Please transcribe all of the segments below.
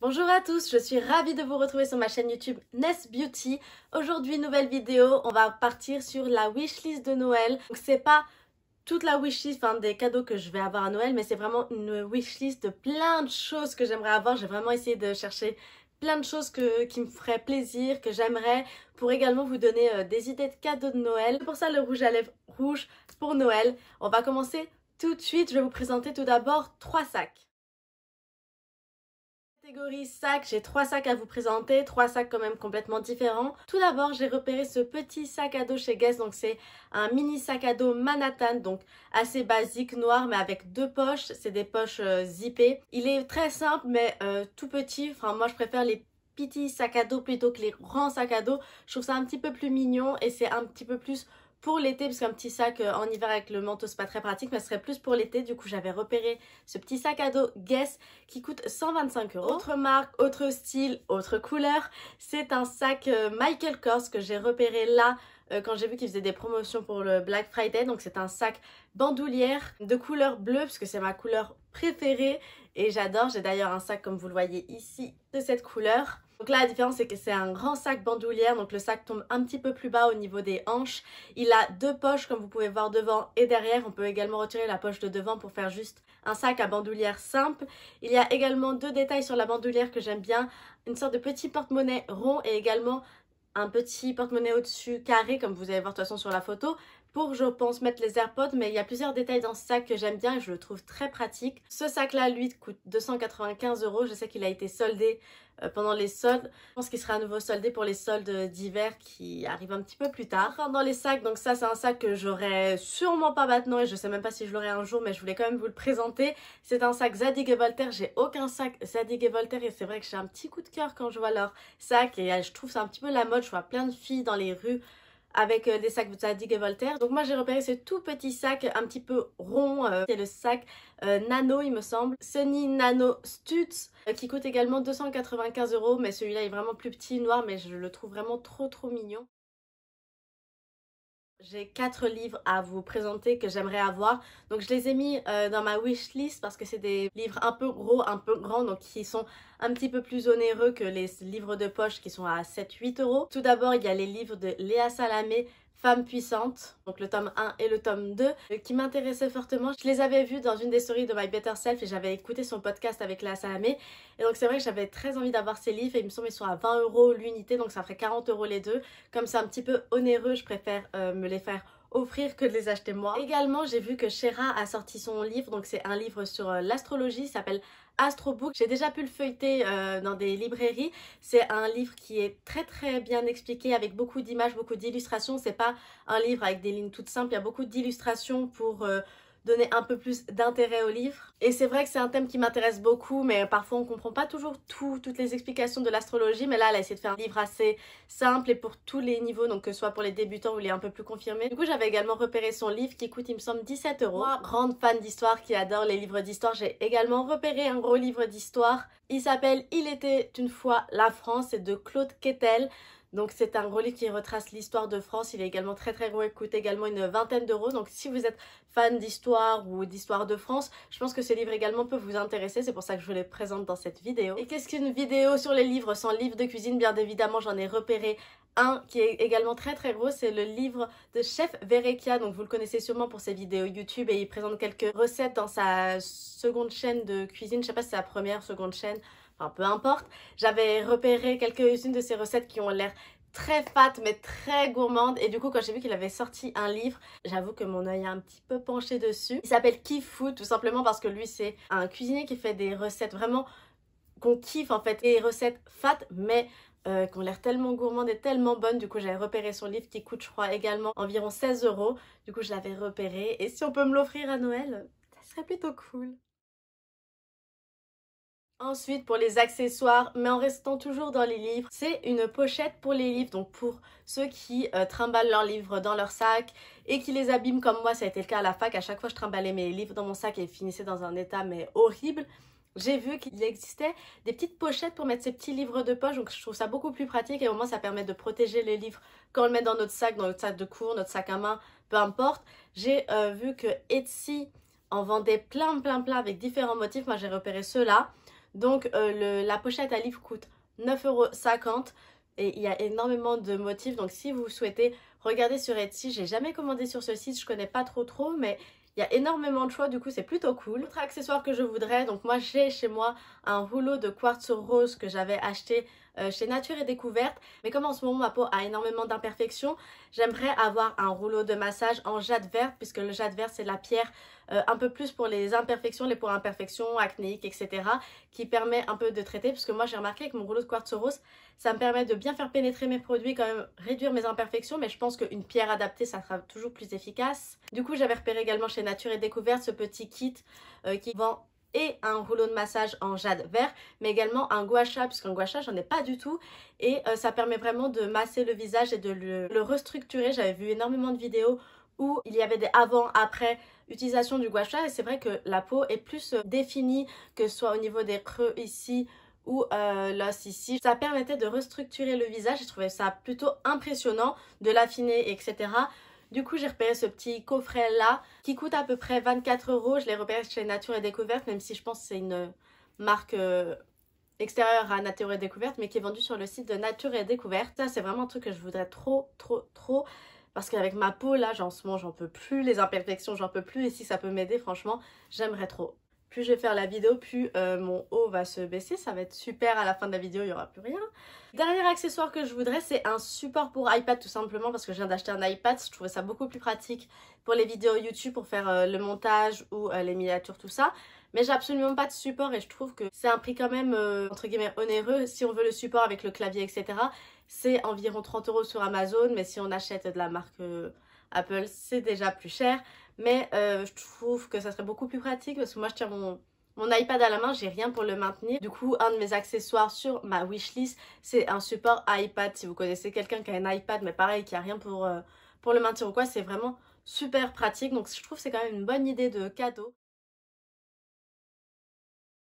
Bonjour à tous, je suis ravie de vous retrouver sur ma chaîne YouTube Ness Beauty. Aujourd'hui, nouvelle vidéo, on va partir sur la wishlist de Noël. Donc c'est pas toute la wishlist, des cadeaux que je vais avoir à Noël, mais c'est vraiment une wishlist de plein de choses que j'aimerais avoir. J'ai vraiment essayé de chercher plein de choses qui me feraient plaisir, que j'aimerais, pour également vous donner des idées de cadeaux de Noël. C'est pour ça le rouge à lèvres rouge pour Noël. On va commencer tout de suite, je vais vous présenter tout d'abord 3 sacs. Catégorie sac, j'ai 3 sacs à vous présenter, 3 sacs quand même complètement différents. Tout d'abord, j'ai repéré ce petit sac à dos chez Guess, donc c'est un mini sac à dos Manhattan, donc assez basique, noir, mais avec 2 poches, c'est des poches zippées. Il est très simple, mais tout petit, moi je préfère les petits sacs à dos plutôt que les grands sacs à dos. Je trouve ça un petit peu plus mignon et c'est un petit peu plus pour l'été, parce qu'un petit sac en hiver avec le manteau c'est pas très pratique, mais ce serait plus pour l'été. Du coup j'avais repéré ce petit sac à dos Guess qui coûte 125 €. Autre marque, autre style, autre couleur, c'est un sac Michael Kors que j'ai repéré là quand j'ai vu qu'ils faisaient des promotions pour le Black Friday. Donc c'est un sac bandoulière de couleur bleue parce que c'est ma couleur préférée et j'adore. J'ai d'ailleurs un sac comme vous le voyez ici de cette couleur. Donc là la différence c'est que c'est un grand sac bandoulière, donc le sac tombe un petit peu plus bas au niveau des hanches. Il a 2 poches comme vous pouvez voir devant et derrière. On peut également retirer la poche de devant pour faire juste un sac à bandoulière simple. Il y a également 2 détails sur la bandoulière que j'aime bien, une sorte de petit porte-monnaie rond et également un petit porte-monnaie au-dessus carré comme vous allez voir de toute façon sur la photo pour je pense mettre les AirPods, mais il y a plusieurs détails dans ce sac que j'aime bien et je le trouve très pratique. Ce sac là lui coûte 295 €, je sais qu'il a été soldé pendant les soldes. Je pense qu'il sera à nouveau soldé pour les soldes d'hiver qui arrivent un petit peu plus tard. Enfin dans les sacs, donc ça c'est un sac que j'aurai sûrement pas maintenant et je sais même pas si je l'aurai un jour, mais je voulais quand même vous le présenter. C'est un sac Zadig & Voltaire, j'ai aucun sac Zadig & Voltaire et c'est vrai que j'ai un petit coup de cœur quand je vois leur sac et je trouve c'est un petit peu la mode. Je vois plein de filles dans les rues avec des sacs Zadig & Voltaire. Donc moi j'ai repéré ce tout petit sac un petit peu rond, c'est le sac Nano il me semble, Sunny Nano Stutz qui coûte également 295 €, mais celui-là est vraiment plus petit, noir, mais je le trouve vraiment trop mignon. J'ai 4 livres à vous présenter que j'aimerais avoir. Donc je les ai mis dans ma wishlist parce que c'est des livres un peu gros, un peu grands, donc qui sont un petit peu plus onéreux que les livres de poche qui sont à 7-8 €. Tout d'abord, il y a les livres de Léa Salamé, Femme puissante, donc le tome 1 et le tome 2, qui m'intéressaient fortement. Je les avais vus dans une des stories de My Better Self et j'avais écouté son podcast avec Léa Salamé. Et donc c'est vrai que j'avais très envie d'avoir ces livres et il me semble qu'ils sont à 20 € l'unité, donc ça ferait 40 € les deux. Comme c'est un petit peu onéreux, je préfère me les faire offrir que de les acheter moi. Également, j'ai vu que Shera a sorti son livre, donc c'est un livre sur l'astrologie, il s'appelle Astrobook. J'ai déjà pu le feuilleter dans des librairies. C'est un livre qui est très bien expliqué avec beaucoup d'images, beaucoup d'illustrations. C'est pas un livre avec des lignes toutes simples, il y a beaucoup d'illustrations pour donner un peu plus d'intérêt au livre. Et c'est vrai que c'est un thème qui m'intéresse beaucoup, mais parfois on comprend pas toujours toutes les explications de l'astrologie, mais là elle a essayé de faire un livre assez simple et pour tous les niveaux, donc que ce soit pour les débutants ou les un peu plus confirmés. Du coup j'avais également repéré son livre qui coûte il me semble 17 €. Moi, grande fan d'histoire qui adore les livres d'histoire, j'ai également repéré un gros livre d'histoire. Il s'appelle Il était une fois la France, c'est de Claude Quetel. Donc c'est un gros livre qui retrace l'histoire de France. Il est également très gros, il coûte également une vingtaine d'euros. Donc si vous êtes fan d'histoire ou d'histoire de France, je pense que ce livre également peut vous intéresser. C'est pour ça que je vous les présente dans cette vidéo. Et qu'est-ce qu'une vidéo sur les livres sans livre de cuisine? Bien évidemment, j'en ai repéré un qui est également très gros, c'est le livre de Chef Verekia. Donc vous le connaissez sûrement pour ses vidéos YouTube et il présente quelques recettes dans sa seconde chaîne de cuisine. Je sais pas si c'est la première, seconde chaîne. Enfin, peu importe, j'avais repéré quelques-unes de ces recettes qui ont l'air très fat mais très gourmandes et du coup quand j'ai vu qu'il avait sorti un livre, j'avoue que mon œil a un petit peu penché dessus. Il s'appelle Kif Food tout simplement parce que lui c'est un cuisinier qui fait des recettes vraiment qu'on kiffe en fait, des recettes fat mais qui ont l'air tellement gourmandes et tellement bonnes. Du coup j'avais repéré son livre qui coûte je crois également environ 16 €. Du coup je l'avais repéré et si on peut me l'offrir à Noël, ça serait plutôt cool. Ensuite, pour les accessoires, mais en restant toujours dans les livres, c'est une pochette pour les livres. Donc pour ceux qui trimballent leurs livres dans leur sac et qui les abîment comme moi, ça a été le cas à la fac. À chaque fois, je trimballais mes livres dans mon sac et ils finissaient dans un état mais horrible. J'ai vu qu'il existait des petites pochettes pour mettre ces petits livres de poche. Donc je trouve ça beaucoup plus pratique et au moins ça permet de protéger les livres quand on le met dans notre sac de cours, notre sac à main, peu importe. J'ai vu que Etsy en vendait plein avec différents motifs. Moi j'ai repéré ceux-là. Donc la pochette à livre coûte 9,50 € et il y a énormément de motifs. Donc si vous souhaitez regarder sur Etsy, j'ai jamais commandé sur ce site, je connais pas trop mais il y a énormément de choix, du coup c'est plutôt cool. Autre accessoire que je voudrais, donc moi j'ai chez moi un rouleau de quartz rose que j'avais acheté chez Nature et Découverte. Mais comme en ce moment ma peau a énormément d'imperfections, j'aimerais avoir un rouleau de massage en jade verte, puisque le jade vert c'est la pierre un peu plus pour les imperfections, les peaux imperfections, acnéiques, etc. qui permet un peu de traiter, puisque moi j'ai remarqué avec mon rouleau de quartz rose, ça me permet de bien faire pénétrer mes produits, quand même réduire mes imperfections, mais je pense qu'une pierre adaptée ça sera toujours plus efficace. Du coup j'avais repéré également chez Nature et Découverte ce petit kit qui vend et un rouleau de massage en jade vert, mais également un gua sha, puisqu'un gua sha j'en ai pas du tout, et ça permet vraiment de masser le visage et de le restructurer. J'avais vu énormément de vidéos où il y avait des avant-après utilisation du gua sha, et c'est vrai que la peau est plus définie, que ce soit au niveau des creux ici ou l'os ici. Ça permettait de restructurer le visage, j'ai trouvé ça plutôt impressionnant, de l'affiner, etc. Du coup j'ai repéré ce petit coffret là qui coûte à peu près 24 €. Je l'ai repéré chez Nature et Découverte, même si je pense que c'est une marque extérieure à Nature et Découverte, mais qui est vendue sur le site de Nature et Découverte. Ça c'est vraiment un truc que je voudrais trop parce qu'avec ma peau là, en ce moment j'en peux plus, les imperfections j'en peux plus, et si ça peut m'aider franchement j'aimerais trop. Plus je vais faire la vidéo, plus mon haut va se baisser, ça va être super, à la fin de la vidéo il n'y aura plus rien. Dernier accessoire que je voudrais, c'est un support pour iPad, tout simplement parce que je viens d'acheter un iPad, je trouvais ça beaucoup plus pratique pour les vidéos YouTube, pour faire le montage ou les miniatures, tout ça. Mais j'ai absolument pas de support et je trouve que c'est un prix quand même entre guillemets onéreux. Si on veut le support avec le clavier, etc., c'est environ 30 € sur Amazon, mais si on achète de la marque Apple, c'est déjà plus cher. Mais je trouve que ça serait beaucoup plus pratique parce que moi je tiens mon iPad à la main, j'ai rien pour le maintenir. Du coup, un de mes accessoires sur ma wishlist, c'est un support iPad. Si vous connaissez quelqu'un qui a un iPad, mais pareil, qui a rien pour le maintenir ou quoi, c'est vraiment super pratique. Donc je trouve que c'est quand même une bonne idée de cadeau.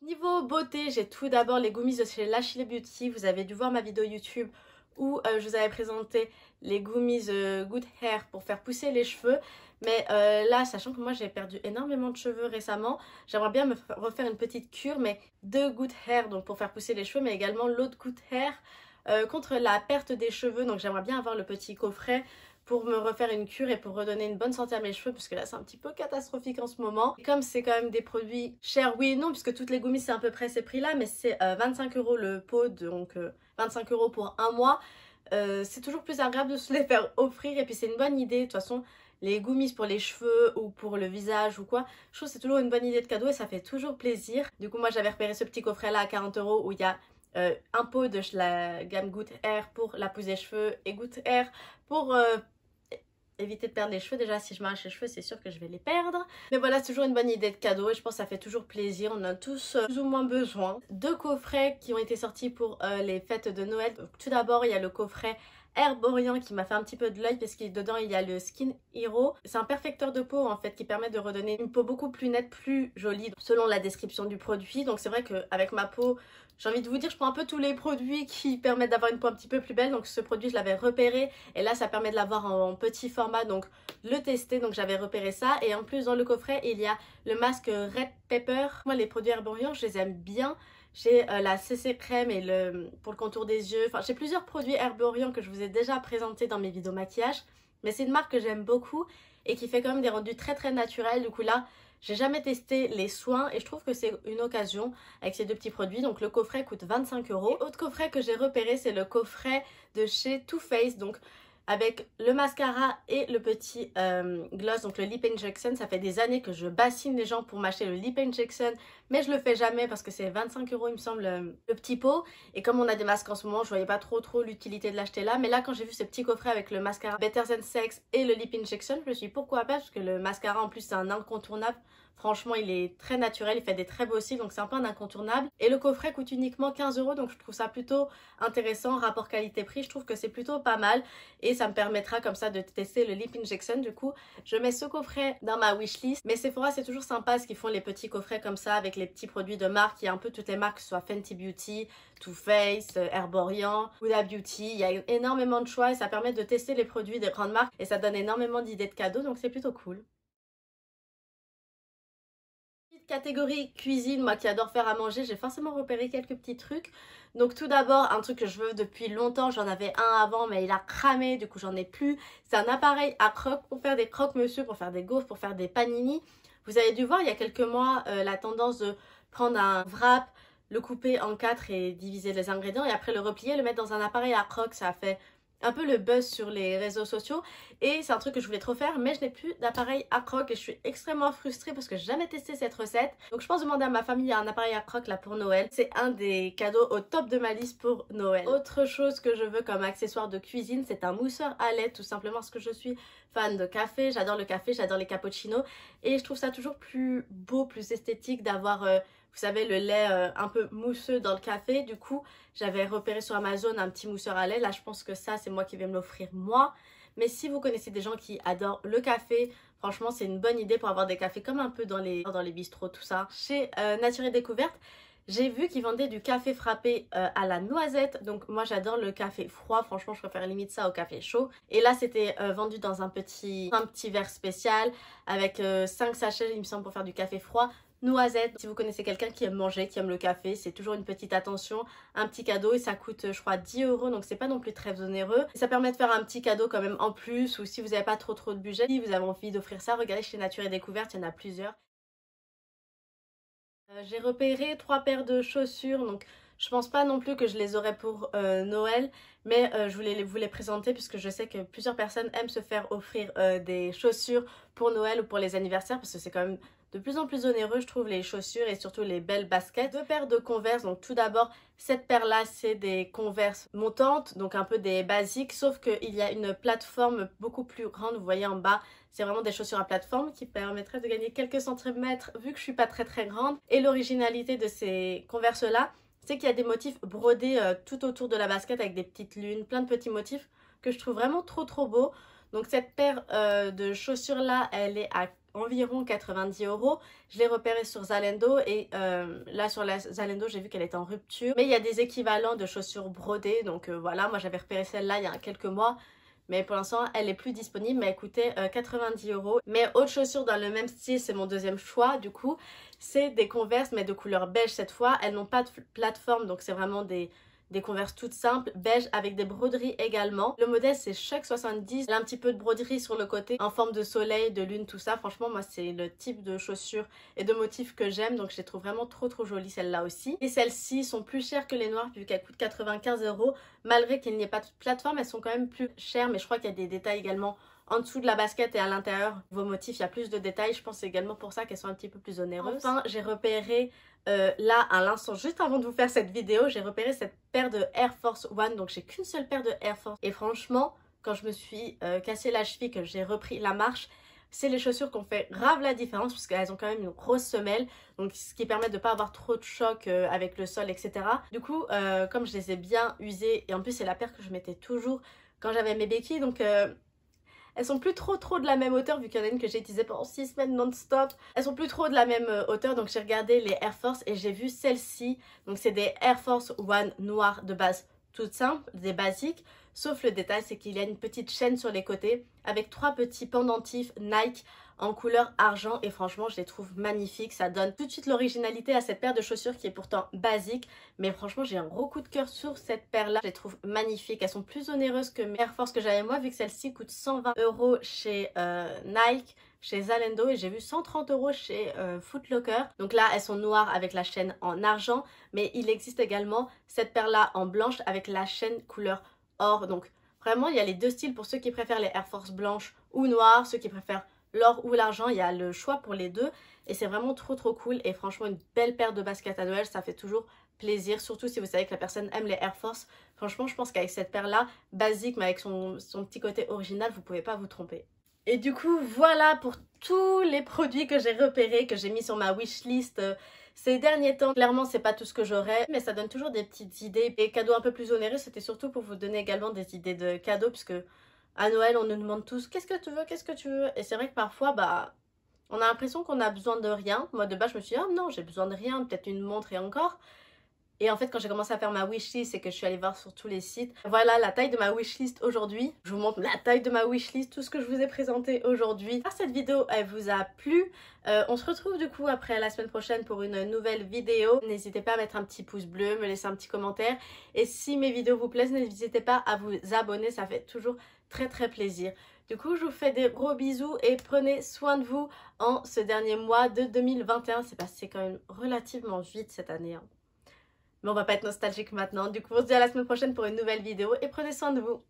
Niveau beauté, j'ai tout d'abord les gummies de chez Lashly Beauty. Vous avez dû voir ma vidéo YouTube où je vous avais présenté les gummies Good Hair pour faire pousser les cheveux. Mais là, sachant que moi j'ai perdu énormément de cheveux récemment, j'aimerais bien me refaire une petite cure, mais de Good Hair, donc pour faire pousser les cheveux, mais également l'autre Good Hair contre la perte des cheveux. Donc j'aimerais bien avoir le petit coffret pour me refaire une cure et pour redonner une bonne santé à mes cheveux, parce que là c'est un petit peu catastrophique en ce moment. Et comme c'est quand même des produits chers, oui et non, puisque toutes les gummies c'est à peu près ces prix là, mais c'est 25 € le pot, donc 25 € pour un mois. C'est toujours plus agréable de se les faire offrir, et puis c'est une bonne idée. De toute façon, les gummies pour les cheveux ou pour le visage ou quoi, je trouve que c'est toujours une bonne idée de cadeau et ça fait toujours plaisir. Du coup moi j'avais repéré ce petit coffret là à 40 € où il y a un pot de la gamme Good Hair pour la pousse des cheveux et Good Hair pour éviter de perdre les cheveux. Déjà si je m'arrache les cheveux c'est sûr que je vais les perdre, mais voilà, c'est toujours une bonne idée de cadeau et je pense que ça fait toujours plaisir. On a tous plus ou moins besoin. Deux coffrets qui ont été sortis pour les fêtes de Noël. Donc, tout d'abord il y a le coffret Herborian qui m'a fait un petit peu de l'œil parce que dedans il y a le Skin Hero. C'est un perfecteur de peau en fait qui permet de redonner une peau beaucoup plus nette, plus jolie selon la description du produit. Donc c'est vrai qu'avec ma peau, j'ai envie de vous dire, je prends un peu tous les produits qui permettent d'avoir une peau un petit peu plus belle. Donc ce produit je l'avais repéré et là ça permet de l'avoir en petit format, donc le tester. Donc j'avais repéré ça, et en plus dans le coffret il y a le masque Red Pepper. Moi les produits Herborian je les aime bien. J'ai la CC crème et pour le contour des yeux. Enfin, j'ai plusieurs produits Herborian que je vous ai déjà présentés dans mes vidéos maquillage. Mais c'est une marque que j'aime beaucoup et qui fait quand même des rendus très naturels. Du coup là, j'ai jamais testé les soins et je trouve que c'est une occasion avec ces deux petits produits. Donc le coffret coûte 25 €. Autre coffret que j'ai repéré, c'est le coffret de chez Too Faced. Donc avec le mascara et le petit gloss, donc le lip injection. Ça fait des années que je bassine les gens pour m'acheter le lip injection, mais je le fais jamais parce que c'est 25 € il me semble le petit pot, et comme on a des masques en ce moment je voyais pas trop l'utilité de l'acheter là. Mais là quand j'ai vu ce petit coffret avec le mascara Better Than Sex et le lip injection, je me suis dit pourquoi pas, parce que le mascara en plus c'est un incontournable. Franchement il est très naturel, il fait des très beaux cils, donc c'est un peu un incontournable. Et le coffret coûte uniquement 15 €, donc je trouve ça plutôt intéressant, rapport qualité-prix, je trouve que c'est plutôt pas mal. Et ça me permettra comme ça de tester le lip injection. Du coup je mets ce coffret dans ma wishlist. Mais Sephora c'est toujours sympa ce qu'ils font, les petits coffrets comme ça avec les petits produits de marque. Il y a un peu toutes les marques, que ce soit Fenty Beauty, Too Faced, Herborian, Huda Beauty. Il y a énormément de choix et ça permet de tester les produits des grandes marques et ça donne énormément d'idées de cadeaux, donc c'est plutôt cool. Catégorie cuisine, moi qui adore faire à manger, j'ai forcément repéré quelques petits trucs. Donc tout d'abord, un truc que je veux depuis longtemps, j'en avais un avant mais il a cramé, du coup j'en ai plus. C'est un appareil à croque pour faire des croque-monsieur, pour faire des gaufres, pour faire des panini. Vous avez dû voir il y a quelques mois la tendance de prendre un wrap, le couper en 4 et diviser les ingrédients et après le replier, le mettre dans un appareil à croque. Ça a fait un peu le buzz sur les réseaux sociaux et c'est un truc que je voulais trop faire mais je n'ai plus d'appareil à croque et je suis extrêmement frustrée parce que j'ai jamais testé cette recette. Donc je pense demander à ma famille un appareil à croque là pour Noël. C'est un des cadeaux au top de ma liste pour Noël. Autre chose que je veux comme accessoire de cuisine, c'est un mousseur à lait, tout simplement parce que je suis fan de café, j'adore le café, j'adore les cappuccinos et je trouve ça toujours plus beau, plus esthétique d'avoir vous savez, le lait un peu mousseux dans le café. Du coup, j'avais repéré sur Amazon un petit mousseur à lait. Là, je pense que ça, c'est moi qui vais me l'offrir moi. Mais si vous connaissez des gens qui adorent le café, franchement, c'est une bonne idée pour avoir des cafés comme un peu dans les bistrots, tout ça. Chez Nature et Découverte, j'ai vu qu'ils vendaient du café frappé à la noisette. Donc moi, j'adore le café froid. Franchement, je préfère limite ça au café chaud. Et là, c'était vendu dans un petit verre spécial avec 5 sachets, il me semble, pour faire du café froid. Noisette, si vous connaissez quelqu'un qui aime manger, qui aime le café, c'est toujours une petite attention, un petit cadeau et ça coûte je crois 10 €, donc c'est pas non plus très onéreux. Et ça permet de faire un petit cadeau quand même en plus, ou si vous n'avez pas trop de budget, si vous avez envie d'offrir ça, regardez chez Nature et Découverte, il y en a plusieurs. J'ai repéré 3 paires de chaussures, donc je pense pas non plus que je les aurai pour Noël, mais je voulais vous les présenter puisque je sais que plusieurs personnes aiment se faire offrir des chaussures pour Noël ou pour les anniversaires parce que c'est quand même de plus en plus onéreux, je trouve, les chaussures et surtout les belles baskets. 2 paires de Converse, donc tout d'abord, cette paire-là, c'est des Converse montantes, donc un peu des basiques, sauf qu'il y a une plateforme beaucoup plus grande, vous voyez en bas, c'est vraiment des chaussures à plateforme qui permettraient de gagner quelques centimètres vu que je suis pas très grande. Et l'originalité de ces Converse-là, c'est qu'il y a des motifs brodés tout autour de la basket avec des petites lunes, plein de petits motifs que je trouve vraiment trop beaux. Donc cette paire de chaussures là, elle est à environ 90 €. Je l'ai repérée sur Zalando et là sur la Zalando j'ai vu qu'elle était en rupture. Mais il y a des équivalents de chaussures brodées, donc voilà, moi j'avais repéré celle-là il y a quelques mois. Mais pour l'instant, elle est plus disponible, mais elle coûtait 90 €. Mais autre chaussure dans le même style, c'est mon deuxième choix. Du coup, c'est des Converse, mais de couleur beige cette fois. Elles n'ont pas de plateforme, donc c'est vraiment des Converse toutes simples, beige avec des broderies également. Le modèle c'est Chuck 70, elle a un petit peu de broderie sur le côté en forme de soleil, de lune, tout ça. Franchement moi c'est le type de chaussures et de motifs que j'aime, donc je les trouve vraiment trop jolies celles-là aussi. Et celles-ci sont plus chères que les noires vu qu'elles coûtent 95 €. Malgré qu'il n'y ait pas de plateforme, elles sont quand même plus chères, mais je crois qu'il y a des détails également en dessous de la basket et à l'intérieur. Vos motifs, il y a plus de détails, je pense également pour ça qu'elles sont un petit peu plus onéreuses. Enfin, j'ai repéré là à l'instant, juste avant de vous faire cette vidéo, j'ai repéré cette paire de Air Force One. Donc j'ai qu'une seule paire de Air Force et franchement quand je me suis cassé la cheville, que j'ai repris la marche, c'est les chaussures qu'on fait grave la différence parce qu'elles ont quand même une grosse semelle, donc ce qui permet de ne pas avoir trop de choc avec le sol, etc. Du coup comme je les ai bien usées et en plus c'est la paire que je mettais toujours quand j'avais mes béquilles, donc elles sont plus trop de la même hauteur vu qu'il y en a une que j'ai utilisée pendant 6 semaines non-stop. Elles sont plus trop de la même hauteur, donc j'ai regardé les Air Force et j'ai vu celle-ci. Donc c'est des Air Force One noires de base toutes simples, des basiques. Sauf le détail, c'est qu'il y a une petite chaîne sur les côtés avec 3 petits pendentifs Nike en couleur argent et franchement je les trouve magnifiques. Ça donne tout de suite l'originalité à cette paire de chaussures qui est pourtant basique, mais franchement j'ai un gros coup de cœur sur cette paire là. Je les trouve magnifiques, elles sont plus onéreuses que mes Air Force que j'avais moi vu que celle-ci coûte 120 € chez Nike, chez Zalando, et j'ai vu 130 € chez Foot Locker. Donc là elles sont noires avec la chaîne en argent, mais il existe également cette paire là en blanche avec la chaîne couleur or. Donc vraiment il y a les deux styles pour ceux qui préfèrent les Air Force blanches ou noires, ceux qui préfèrent l'or ou l'argent, il y a le choix pour les deux et c'est vraiment trop cool. Et franchement une belle paire de baskets à Noël, ça fait toujours plaisir, surtout si vous savez que la personne aime les Air Force. Franchement je pense qu'avec cette paire là, basique mais avec son petit côté original, vous pouvez pas vous tromper. Et du coup voilà pour tous les produits que j'ai repérés, que j'ai mis sur ma wishlist ces derniers temps. Clairement c'est pas tout ce que j'aurais, mais ça donne toujours des petites idées. Et cadeaux un peu plus onéreux, c'était surtout pour vous donner également des idées de cadeaux, puisque à Noël on nous demande tous qu'est-ce que tu veux, qu'est-ce que tu veux. Et c'est vrai que parfois bah on a l'impression qu'on a besoin de rien. Moi de base je me suis dit oh non j'ai besoin de rien, peut-être une montre et encore. Et en fait, quand j'ai commencé à faire ma wishlist et que je suis allée voir sur tous les sites, voilà la taille de ma wishlist aujourd'hui. Je vous montre la taille de ma wishlist, tout ce que je vous ai présenté aujourd'hui. J'espère que cette vidéo, elle vous a plu. On se retrouve du coup après la semaine prochaine pour une nouvelle vidéo. N'hésitez pas à mettre un petit pouce bleu, me laisser un petit commentaire. Et si mes vidéos vous plaisent, n'hésitez pas à vous abonner, ça fait toujours très plaisir. Du coup, je vous fais des gros bisous et prenez soin de vous en ce dernier mois de 2021. C'est passé quand même relativement vite cette année, hein. Mais on va pas être nostalgique maintenant. Du coup, on se dit à la semaine prochaine pour une nouvelle vidéo et prenez soin de vous.